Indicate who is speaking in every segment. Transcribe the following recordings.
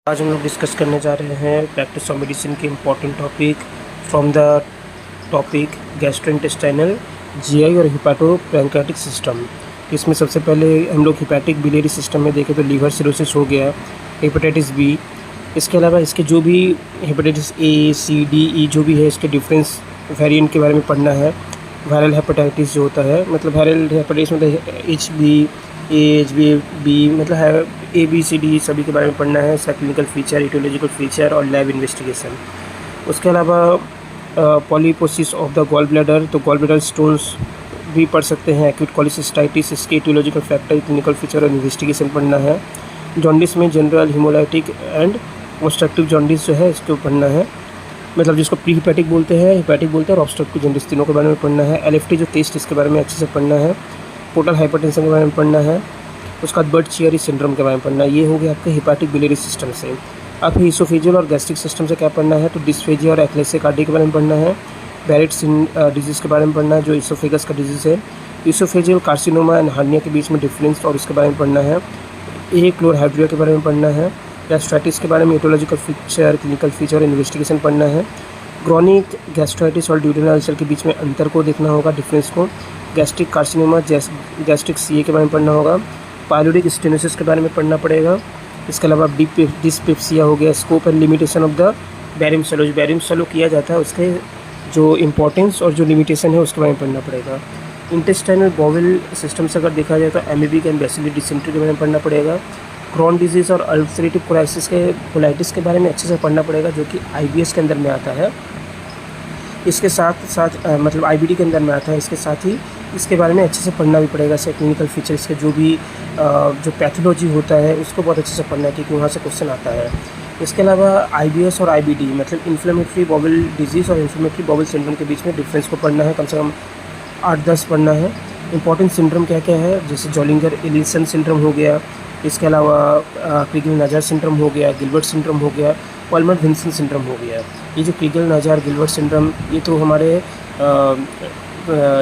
Speaker 1: आज हम लोग डिस्कस करने जा रहे हैं प्रैक्टिस ऑफ मेडिसिन के important topic from the topic gastrointestinal GI और हिपैटोपैंक्रियाटिक सिस्टम। इसमें सबसे पहले हम लोग हिपैटिक बिलियरी सिस्टम में देखें तो लीवर सिरोसिस हो गया, हेपेटाइटिस बी। इसके अलावा इसके जो भी hepatitis A C D E जो भी है इसके डिफरेंस वेरिएंट के बारे में पढ़ना है। वायरल हेपेटाइटिस जो होता है मतलब वायरल हेपेटाइटिस मतलब एच बी मतलब है ए बी सी डी सभी के बारे में पढ़ना है। इसका क्लिनिकल फीचर, इटियोलॉजिकल फीचर और लैब इन्वेस्टिगेशन। उसके अलावा polyposis of the gall bladder, तो गॉल ब्लैडर स्टोन्स भी पढ़ सकते हैं। एक्यूट कोलिसिस्टाइटिस, इसके इटियोलॉजिकल फैक्टर, क्लिनिकल फीचर और इन्वेस्टिगेशन पढ़ना है। जॉन्डिस में general haemolytic and obstructive jaundice जो है इसको पढ़ना है, मतलब जिसको प्री हिपैटिक बोलते हैं, हिपैटिक बोलते हैं और ऑब्स्ट्रक्टिव जॉन्डिस तीनों के बारे में पढ़ना है। एलएफटी जो टेस्ट इसके बारे में अच्छे से पढ़ना है। पोर्टल हाइपरटेंशन के बारे में पढ़ना है। उसका बाद बर्ड-चियरी सिंड्रोम के बारे में पढ़ना है। ये हो गया आपके हिपैटिक बिलियरी सिस्टम से। अब इसोफेजियल और गैस्ट्रिक सिस्टम से क्या पढ़ना है तो डिस्फेजिया और एक्लेसिया कार्डिया के बारे में पढ़ना है। बैरेट्स डिजीज़ के बारे में पढ़ना है जो इसोफेगस का डिजीज़ है। इसोफेजियल कार्सिनोमा एंड हार्निया के बीच में डिफरेंस और इसके बारे में पढ़ना है। ए क्लोरहाइड्रिया के बारे में पढ़ना है। गैस्ट्राइटिस के बारे में इटियोलॉजिकल फीचर, क्लिनिकल फीचर और इन्वेस्टिगेशन पढ़ना है। क्रोनिक गैस्ट्राइटिस और ड्यूडेनल अल्सर के बीच में अंतर को देखना होगा, डिफरेंस को। गैस्ट्रिक कार्सिनोमा, गैस्ट्रिक सीए के बारे में पढ़ना होगा। पाइलोरिक स्टेनोसिस के बारे में पढ़ना पड़ेगा। इसके अलावा डिस्पेप्सिया हो गया। Scope and limitation of the barium swallow, जो बैरियम सैलो किया जाता है उसके जो इंपॉर्टेंस और जो लिमिटेशन है उसके बारे में पढ़ना पड़ेगा। इंटेस्टाइनल बॉवल सिस्टम से अगर देखा जाए तो एमीबिक एंड बेसिलस डिसेंट्री के बारे में पढ़ना पड़ेगा। क्रोन डिजीज़ और अल्सरेटिव कोलाइटिस के बारे में अच्छे से पढ़ना पड़ेगा जो कि आईबीएस के अंदर में आता है। इसके साथ साथ मतलब आईबीडी के अंदर में आता है। इसके साथ ही इसके बारे में अच्छे से पढ़ना भी पड़ेगा। इसके क्लिनिकल फीचर, इसके जो भी जो पैथोलॉजी होता है उसको बहुत अच्छे से पढ़ना है क्योंकि वहाँ से क्वेश्चन आता है। इसके अलावा आईबीएस और आईबीडी मतलब इन्फ्लेमेटरी बॉवल डिजीज़ और इन्फ्लेमेटरी बॉवल सिंड्रोम के बीच में डिफरेंस को पढ़ना है, कम से कम 8-10 पढ़ना है। इंपॉर्टेंट सिंड्रोम क्या क्या है जैसे जॉलिंगर एलिसन सिंड्रोम हो गया, इसके अलावा क्रीगल-नाजार सिंड्रोम हो गया, गिलबर्ट सिंड्रोम हो गया, पॉल्मर-विंसन सिंड्रोम हो गया। ये जो क्रीगल-नाजार गिलबर्ट सिंड्रोम ये तो हमारे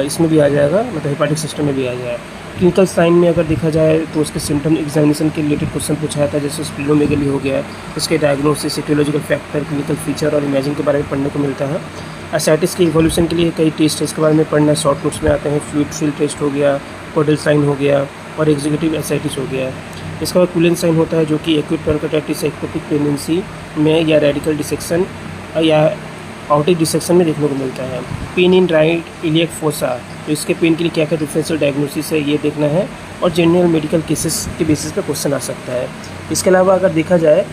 Speaker 1: इसमें भी आ जाएगा, मतलब हेपेटिक सिस्टम में भी आ जाएगा। क्लिनिकल साइन में अगर देखा जाए तो उसके सिम्टम एग्जामिनेशन के रिलेटेड क्वेश्चन पूछा जाता है जैसे स्प्लीनोमेगली हो गया, इसके diagnosis, aetiological factor, clinical feature और इमेजिंग के बारे में पढ़ने को मिलता है। एसाइटिस के इवोल्यूशन के लिए कई टेस्ट है, इसके बारे में पढ़ना है, शॉर्ट नोट्स में आते हैं। फ्लूइड फिल टेस्ट हो गया, कोडल साइन हो गया और एग्जीक्यूटिव एसाइटिस हो गया। इसका बाद कुलिन साइन होता है जो कि एक्यूट पैंक्रियाटाइटिस, एक्टोपिक प्रेगनेंसी में या रेडिकल डिसेक्शन या आउटिक डिसेक्शन में देखने को मिलता है। Pain in right iliac fossa, तो इसके पेन के लिए क्या क्या डिफरेंशियल डायग्नोसिस है ये देखना है और जनरल मेडिकल केसेस के बेसिस पे क्वेश्चन आ सकता है। इसके अलावा अगर देखा जाए